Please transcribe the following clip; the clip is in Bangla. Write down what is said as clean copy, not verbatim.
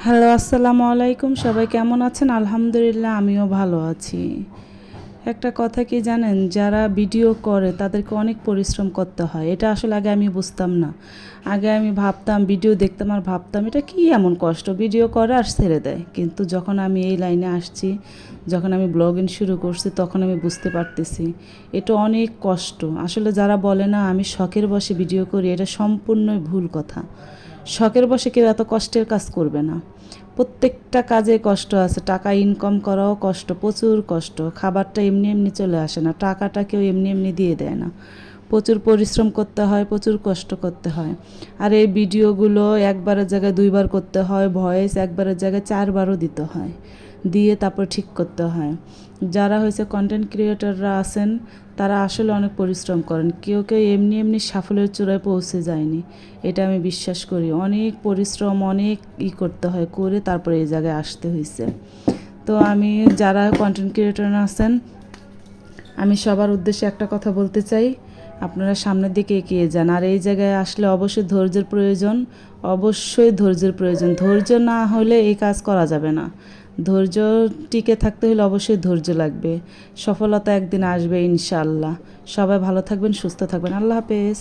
হ্যালো, আসসালামু আলাইকুম। সবাই কেমন আছেন? আলহামদুলিল্লাহ, আমিও ভালো আছি। একটা কথা কি জানেন, যারা ভিডিও করে তাদেরকে অনেক পরিশ্রম করতে হয়। এটা আসলে আগে আমি বুঝতাম না। আগে আমি ভাবতাম, ভিডিও দেখতাম আর ভাবতাম এটা কি এমন কষ্ট, ভিডিও করে আর ছেড়ে দেয়। কিন্তু যখন আমি এই লাইনে আসছি, যখন আমি ব্লগিং শুরু করছি, তখন আমি বুঝতে পারতেছি এটা অনেক কষ্ট। আসলে যারা বলে না আমি শখের বশে ভিডিও করি, এটা সম্পূর্ণই ভুল কথা। শখের বশে কেউ এত কষ্টের কাজ করবে না। প্রত্যেকটা কাজে কষ্ট আছে। টাকা ইনকাম করাও কষ্ট, প্রচুর কষ্ট। খাবারটা এমনি এমনি চলে আসে না, টাকাটা কেউ এমনি এমনি দিয়ে দেয় না। প্রচুর পরিশ্রম করতে হয়, প্রচুর কষ্ট করতে হয়। আর এই ভিডিওগুলো একবারের জায়গায় দুইবার করতে হয়, ভয়েস একবারের জায়গায় চারবারও দিতে হয়, দিয়ে তারপর ঠিক করতে হয়। যারা হয়েছে কন্টেন্ট ক্রিয়েটররা আছেন, তারা আসলে অনেক পরিশ্রম করেন। কেউ কেউ এমনি এমনি সাফল্যের চূড়ায় পৌঁছে যায়নি, এটা আমি বিশ্বাস করি। অনেক পরিশ্রম, অনেক করতে হয়, করে তারপরে এই জায়গায় আসতে হয়েছে। তো আমি, যারা কন্টেন্ট ক্রিয়েটর আছেন, আমি সবার উদ্দেশ্যে একটা কথা বলতে চাই, আপনারা সামনের দিকে এগিয়ে যান। আর এই জায়গায় আসলে অবশ্যই ধৈর্যের প্রয়োজন, অবশ্যই ধৈর্যের প্রয়োজন। ধৈর্য না হলে এই কাজ করা যাবে না। ধৈর্য টিকে থাকতে হলে অবশ্যই ধৈর্য লাগবে। সফলতা একদিন আসবে ইনশাআল্লাহ। সবাই ভালো থাকবেন, সুস্থ থাকবেন। আল্লাহ হাফেজ।